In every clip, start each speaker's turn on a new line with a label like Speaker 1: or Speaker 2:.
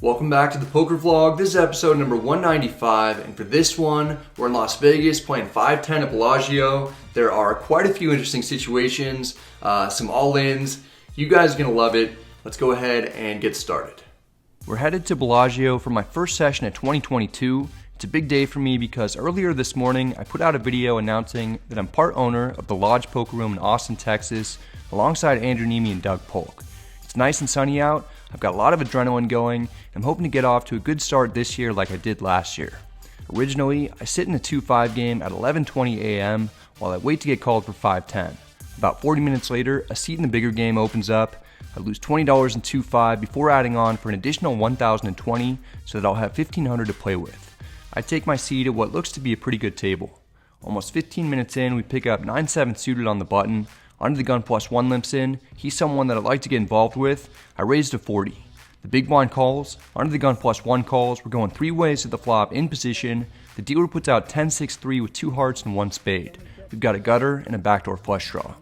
Speaker 1: Welcome back to the poker vlog. This is episode number 195, and for this one, we're in Las Vegas playing 510 at Bellagio. There are quite a few interesting situations, some all-ins. You guys are gonna love it. Let's go ahead and get started. We're headed to Bellagio for my first session of 2022. It's a big day for me because earlier this morning, I put out a video announcing that I'm part owner of the Lodge Poker Room in Austin, Texas, alongside Andrew Nemi and Doug Polk. It's nice and sunny out. I've got a lot of adrenaline going. I'm hoping to get off to a good start this year like I did last year. Originally, I sit in a 2-5 game at 11:20 a.m. while I wait to get called for 510. About 40 minutes later, a seat in the bigger game opens up. I lose $20 in 2-5 before adding on for an additional $1,020 so that I'll have $1,500 to play with. I take my seat at what looks to be a pretty good table. Almost 15 minutes in, we pick up 9-7 suited on the button. Under the gun +1 limps in. He's someone that I'd like to get involved with. I raise to 40. The big blind calls. Under the gun +1 calls. We're going 3 ways to the flop in position. The dealer puts out 10-6-3 with 2 hearts and 1 spade. We've got a gutter and a backdoor flush draw.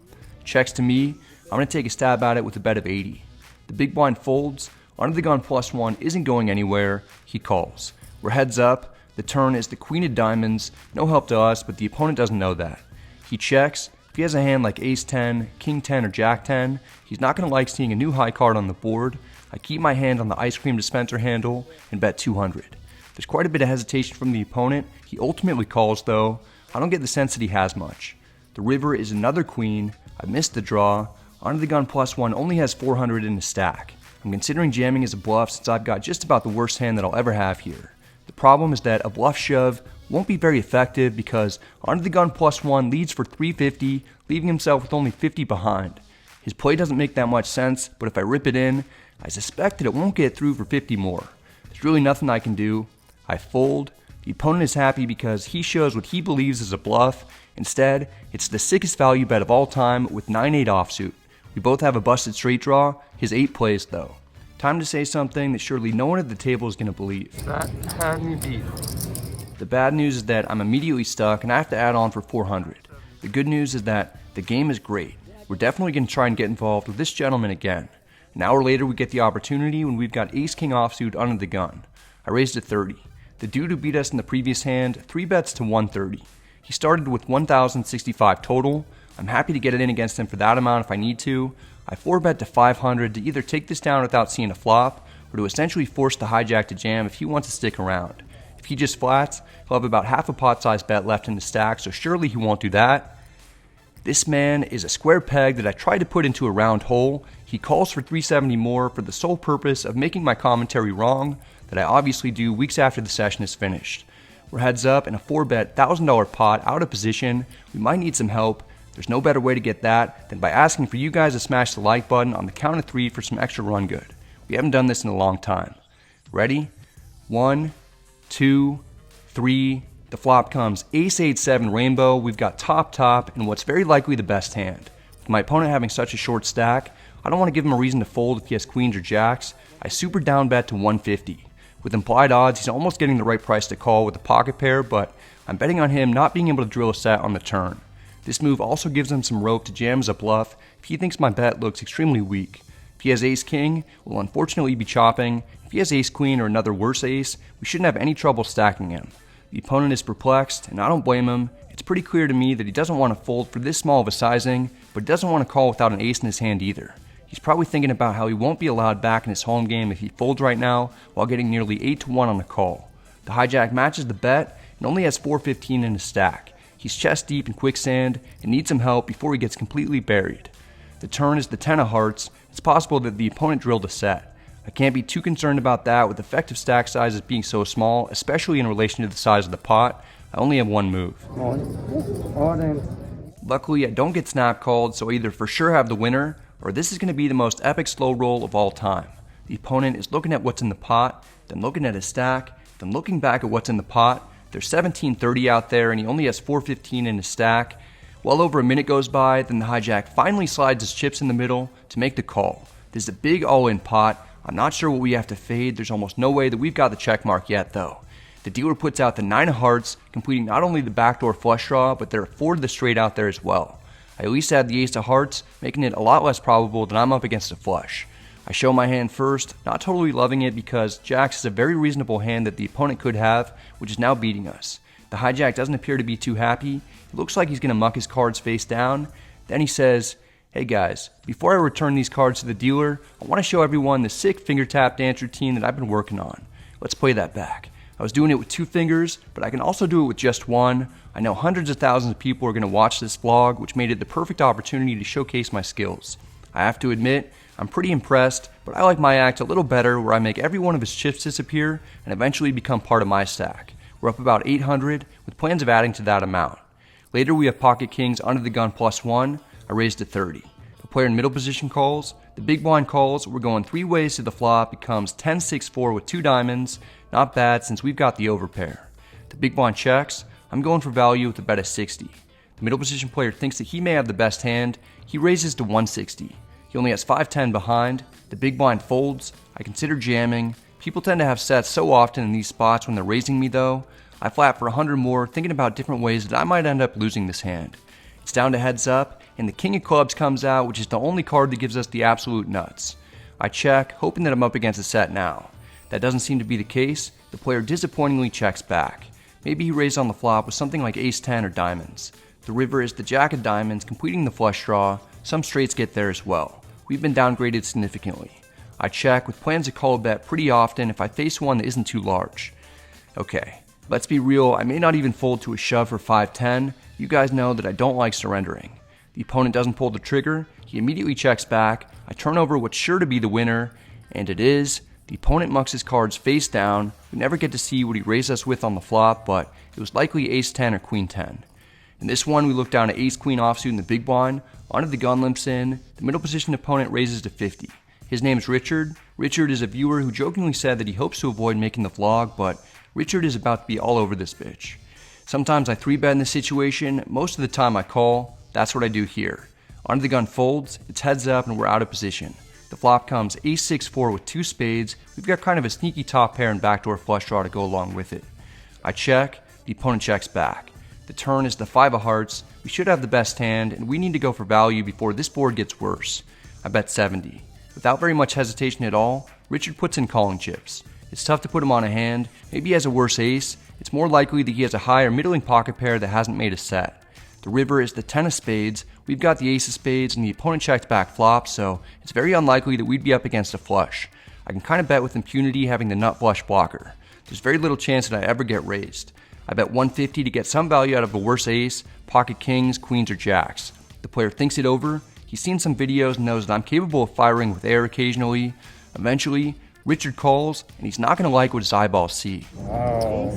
Speaker 1: Checks to me. I'm going to take a stab at it with a bet of 80. The big blind folds. Under the gun +1 isn't going anywhere. He calls. We're heads up. The turn is the queen of diamonds. No help to us, but the opponent doesn't know that. He checks. If he has a hand like ace 10, king 10, or jack 10, he's not going to like seeing a new high card on the board. I keep my hand on the ice cream dispenser handle and bet 200. There's quite a bit of hesitation from the opponent. He ultimately calls though. I don't get the sense that he has much. The river is another queen. I missed the draw. Under the gun +1 only has 400 in the stack. I'm considering jamming as a bluff since I've got just about the worst hand that I'll ever have here. The problem is that a bluff shove won't be very effective because under the gun +1 leads for 350, leaving himself with only 50 behind. His play doesn't make that much sense, but if I rip it in, I suspect that it won't get through for 50 more. There's really nothing I can do. I fold. The opponent is happy because he shows what he believes is a bluff. Instead, it's the sickest value bet of all time with 9-8 offsuit. We both have a busted straight draw. His 8 plays though. Time to say something that surely no one at the table is going to believe.
Speaker 2: That had me beat.
Speaker 1: The bad news is that I'm immediately stuck and I have to add on for 400. The good news is that the game is great. We're definitely going to try and get involved with this gentleman again. An hour later we get the opportunity when we've got ace-king offsuit under the gun. I raised to 30. The dude who beat us in the previous hand, 3 bets to 130. He started with 1,065 total. I'm happy to get it in against him for that amount if I need to. I 4-bet to 500 to either take this down without seeing a flop or to essentially force the hijack to jam if he wants to stick around. If he just flats, he'll have about half a pot-sized bet left in the stack, so surely he won't do that. This man is a square peg that I tried to put into a round hole. He calls for 370 more for the sole purpose of making my commentary wrong that I obviously do weeks after the session is finished. We're heads up in a 4-bet $1,000 pot out of position. We might need some help. There's no better way to get that than by asking for you guys to smash the like button on the count of 3 for some extra run good. We haven't done this in a long time. Ready? 1, 2, 3. The flop comes ace-8-7 rainbow. We've got top, and what's very likely the best hand. With my opponent having such a short stack, I don't want to give him a reason to fold if he has queens or jacks. I super down bet to 150. With implied odds, he's almost getting the right price to call with a pocket pair, but I'm betting on him not being able to drill a set on the turn. This move also gives him some rope to jam as a bluff if he thinks my bet looks extremely weak. If he has ace-king, we'll unfortunately be chopping. If he has ace-queen or another worse ace, we shouldn't have any trouble stacking him. The opponent is perplexed, and I don't blame him. It's pretty clear to me that he doesn't want to fold for this small of a sizing, but he doesn't want to call without an ace in his hand either. He's probably thinking about how he won't be allowed back in his home game if he folds right now while getting nearly 8-1 on the call. The hijack matches the bet and only has 415 in his stack. He's chest deep in quicksand and needs some help before he gets completely buried. The turn is the 10 of hearts. It's possible that the opponent drilled a set. I can't be too concerned about that with effective stack sizes being so small, especially in relation to the size of the pot. I only have one move. Luckily, I don't get snap called, so I either for sure have the winner, or this is going to be the most epic slow roll of all time. The opponent is looking at what's in the pot, then looking at his stack, then looking back at what's in the pot. There's 1730 out there, and he only has 415 in his stack. Well over a minute goes by, then the hijack finally slides his chips in the middle to make the call. This is a big all-in pot. I'm not sure what we have to fade. There's almost no way that we've got the check mark yet, though. The dealer puts out the 9 of hearts, completing not only the backdoor flush draw, but there are 4 to the straight out there as well. I at least had the ace of hearts, making it a lot less probable that I'm up against a flush. I show my hand first, not totally loving it because jacks is a very reasonable hand that the opponent could have, which is now beating us. The hijack doesn't appear to be too happy. It looks like he's going to muck his cards face down. Then he says, "Hey guys, before I return these cards to the dealer, I want to show everyone the sick finger tap dance routine that I've been working on. Let's play that back. I was doing it with 2 fingers, but I can also do it with just 1. I know hundreds of thousands of people are going to watch this vlog, which made it the perfect opportunity to showcase my skills. I have to admit, I'm pretty impressed, but I like my act a little better where I make every one of his chips disappear and eventually become part of my stack. We're up about 800 with plans of adding to that amount. Later we have pocket kings under the gun +1. I raised to 30. The player in middle position calls. The big blind calls. We're going 3 ways to the flop. Becomes 10-6-4 with 2 diamonds. Not bad since we've got the overpair. The big blind checks. I'm going for value with a bet of 60. The middle position player thinks that he may have the best hand. He raises to 160. He only has 5-10 behind. The big blind folds. I consider jamming. People tend to have sets so often in these spots when they're raising me though. I flat for 100 more, thinking about different ways that I might end up losing this hand. It's down to heads up, and the king of clubs comes out, which is the only card that gives us the absolute nuts. I check, hoping that I'm up against a set now. That doesn't seem to be the case. The player disappointingly checks back. Maybe he raised on the flop with something like ace-10 or diamonds. The river is the jack of diamonds, completing the flush draw. Some straights get there as well. We've been downgraded significantly. I check with plans to call a bet pretty often if I face one that isn't too large. Okay, let's be real, I may not even fold to a shove for 5-10. You guys know that I don't like surrendering. The opponent doesn't pull the trigger, he immediately checks back. I turn over what's sure to be the winner, and it is. The opponent mucks his cards face down. We never get to see what he raised us with on the flop, but it was likely ace-10 or queen-10. In this one, we look down at ace-queen offsuit in the big blind. Under the gun limps in. The middle position opponent raises to 50. His name is Richard. Richard is a viewer who jokingly said that he hopes to avoid making the vlog, but Richard is about to be all over this bitch. Sometimes I 3-bet in this situation. Most of the time I call. That's what I do here. Under the gun folds. It's heads up and we're out of position. The flop comes ace-6-4 with 2 spades. We've got kind of a sneaky top pair and backdoor flush draw to go along with it. I check. The opponent checks back. The turn is the 5 of hearts. We should have the best hand, and we need to go for value before this board gets worse. I bet 70. Without very much hesitation at all, Richard puts in calling chips. It's tough to put him on a hand. Maybe he has a worse ace. It's more likely that he has a high or middling pocket pair that hasn't made a set. The river is the 10 of spades. We've got the ace of spades, and the opponent checked back flop, so it's very unlikely that we'd be up against a flush. I can kind of bet with impunity having the nut flush blocker. There's very little chance that I ever get raised. I bet 150 to get some value out of a worse ace, pocket kings, queens, or jacks. The player thinks it over. He's seen some videos and knows that I'm capable of firing with air occasionally. Eventually, Richard calls, and he's not going to like what his eyeballs see.
Speaker 2: Wow.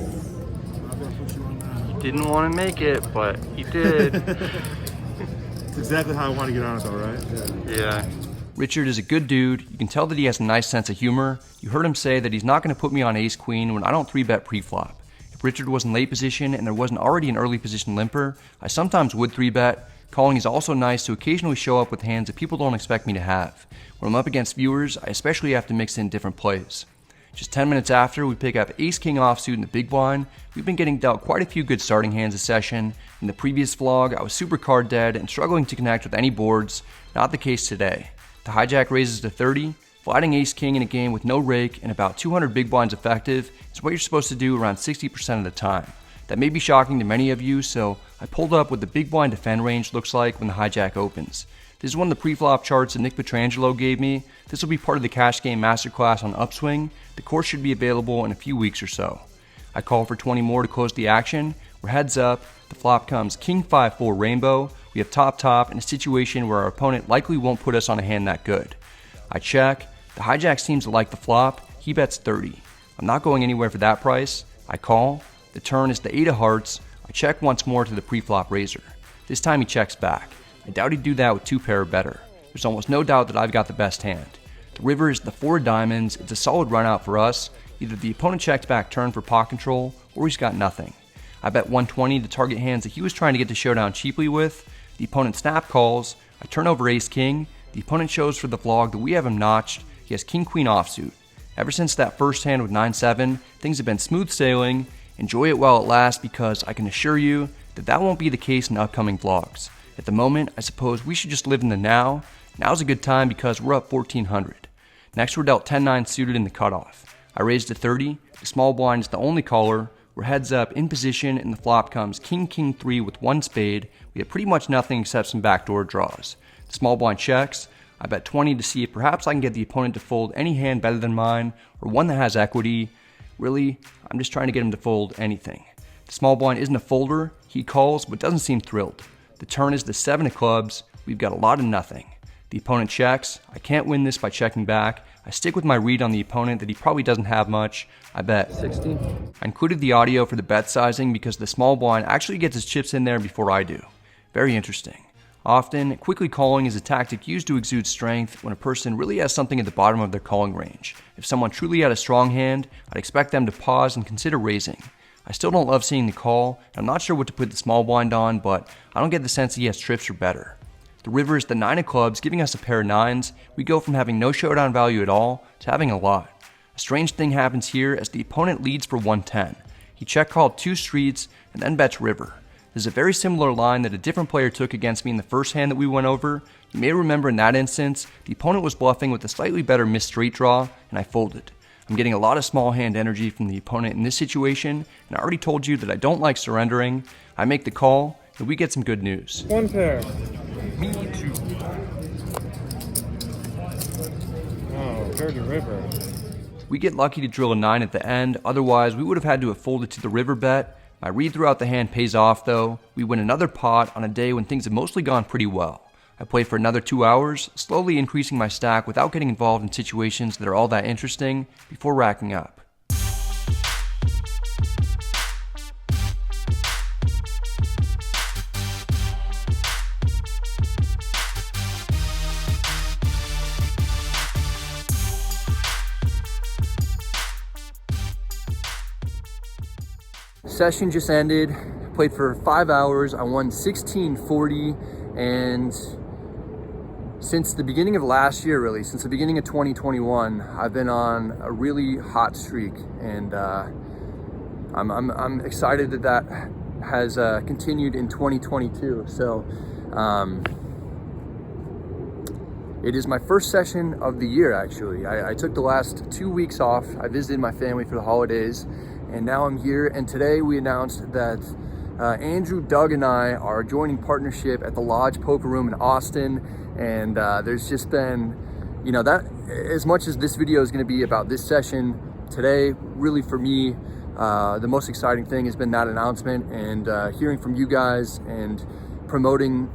Speaker 1: He didn't want to make it, but he did.
Speaker 2: It's exactly how I want to get on it though, right?
Speaker 1: Yeah. Richard is a good dude. You can tell that he has a nice sense of humor. You heard him say that he's not going to put me on ace-queen when I don't 3-bet pre-flop. If Richard was in late position and there wasn't already an early position limper, I sometimes would 3-bet. Calling is also nice to occasionally show up with hands that people don't expect me to have. When I'm up against viewers, I especially have to mix in different plays. Just 10 minutes after, we pick up ace-king offsuit in the big blind. We've been getting dealt quite a few good starting hands this session. In the previous vlog, I was super card dead and struggling to connect with any boards. Not the case today. The hijack raises to 30. Flatting ace-king in a game with no rake and about 200 big blinds effective is what you're supposed to do around 60% of the time. That may be shocking to many of you, so I pulled up what the big blind defend range looks like when the hijack opens. This is one of the pre-flop charts that Nick Petrangelo gave me. This will be part of the cash game masterclass on Upswing. The course should be available in a few weeks or so. I call for 20 more to close the action. We're heads up. The flop comes king 5-4 rainbow. We have top in a situation where our opponent likely won't put us on a hand that good. I check. The hijack seems to like the flop. He bets 30. I'm not going anywhere for that price. I call. The turn is the 8 of hearts. I check once more to the pre-flop raiser. This time he checks back. I doubt he'd do that with 2 pair or better. There's almost no doubt that I've got the best hand. The river is the 4 diamonds. It's a solid run out for us. Either the opponent checks back turn for pot control, or he's got nothing. I bet 120 to target hands that he was trying to get to showdown cheaply with. The opponent snap calls. I turn over ace-king. The opponent shows for the vlog that we have him notched. He has king-queen offsuit. Ever since that first hand with 9-7, things have been smooth sailing. Enjoy it while it lasts because I can assure you that that won't be the case in upcoming vlogs. At the moment, I suppose we should just live in the now. Now's a good time because we're up 1400. Next we're dealt 10-9 suited in the cutoff. I raised to 30, the small blind is the only caller, we're heads up in position and the flop comes king 3 with 1 spade. We have pretty much nothing except some backdoor draws. The small blind checks, I bet 20 to see if perhaps I can get the opponent to fold any hand better than mine or one that has equity. Really, I'm just trying to get him to fold anything. The small blind isn't a folder, he calls but doesn't seem thrilled. The turn is the 7 of clubs, we've got a lot of nothing. The opponent checks, I can't win this by checking back. I stick with my read on the opponent that he probably doesn't have much. I bet 16. I included the audio for the bet sizing because the small blind actually gets his chips in there before I do. Very interesting. Often, quickly calling is a tactic used to exude strength when a person really has something at the bottom of their calling range. If someone truly had a strong hand, I'd expect them to pause and consider raising. I still don't love seeing the call, and I'm not sure what to put the small blind on, but I don't get the sense that he has trips or better. The river is the 9 of clubs, giving us a pair of 9s. We go from having no showdown value at all to having a lot. A strange thing happens here as the opponent leads for 110. He check called 2 streets and then bets river. There's a very similar line that a different player took against me in the first hand that we went over. You may remember in that instance, the opponent was bluffing with a slightly better missed straight draw, and I folded. I'm getting a lot of small hand energy from the opponent in this situation, and I already told you that I don't like surrendering. I make the call, and we get some good news.
Speaker 2: 1 pair.
Speaker 1: Me too.
Speaker 2: Oh, dirty river.
Speaker 1: We get lucky to drill a 9 at the end, otherwise we would have had to have folded to the river bet. My read throughout the hand pays off though. We win another pot on a day when things have mostly gone pretty well. I play for another 2 hours, slowly increasing my stack without getting involved in situations that are all that interesting before racking up. Session just ended, played for 5 hours, I won 1640, and since the beginning of last year, really, since the beginning of 2021, I've been on a really hot streak, and I'm excited that has continued in 2022. So it is my first session of the year, actually. I took the last 2 weeks off. I visited my family for the holidays, and now I'm here, and today we announced that Andrew, Doug, and I are joining partnership at the Lodge Poker Room in Austin, and there's just been, you know, that as much as this video is going to be about this session today, really for me, the most exciting thing has been that announcement and hearing from you guys and promoting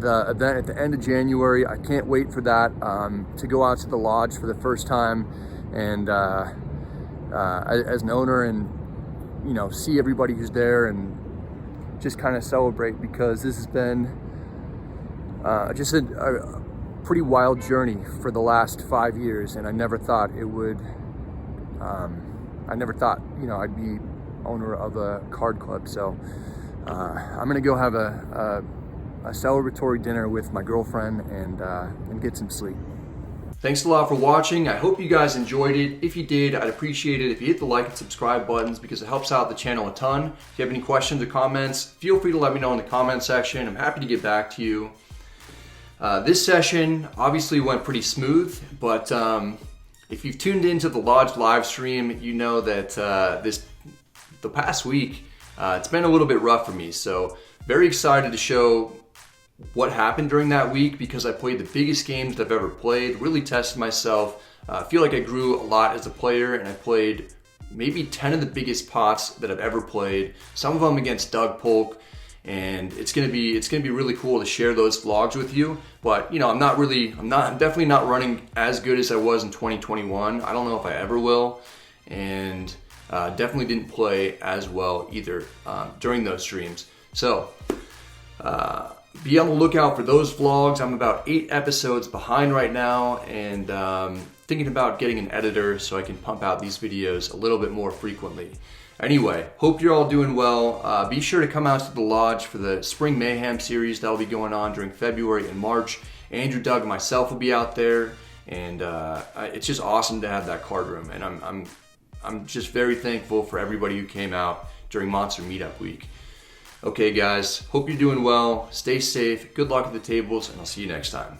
Speaker 1: the event at the end of January. I can't wait for that, to go out to the Lodge for the first time and as an owner, and you know, see everybody who's there and just kind of celebrate, because this has been just a pretty wild journey for the last 5 years, and I never thought it would, you know, I'd be owner of a card club. So I'm gonna go have a celebratory dinner with my girlfriend and get some sleep. Thanks a lot for watching. I hope you guys enjoyed it. If you did, I'd appreciate it if you hit the like and subscribe buttons, because it helps out the channel a ton. If you have any questions or comments, feel free to let me know in the comment section. I'm happy to get back to you. This session obviously went pretty smooth, but if you've tuned into the Lodge live stream, you know that the past week, it's been a little bit rough for me. So very excited to show what happened during that week, because I played the biggest games that I've ever played, really tested myself. I feel like I grew a lot as a player, and I played maybe 10 of the biggest pots that I've ever played, some of them against Doug Polk, and it's gonna be really cool to share those vlogs with you. But you know, I'm definitely not running as good as I was in 2021. I don't know if I ever will, and definitely didn't play as well either during those streams. So be on the lookout for those vlogs. I'm about 8 episodes behind right now, and thinking about getting an editor so I can pump out these videos a little bit more frequently. Anyway, hope you're all doing well. Be sure to come out to the Lodge for the Spring Mayhem series that'll be going on during February and March. Andrew, Doug, and myself will be out there, and it's just awesome to have that card room, and I'm just very thankful for everybody who came out during Monster Meetup Week. Okay guys, hope you're doing well, stay safe, good luck at the tables, and I'll see you next time.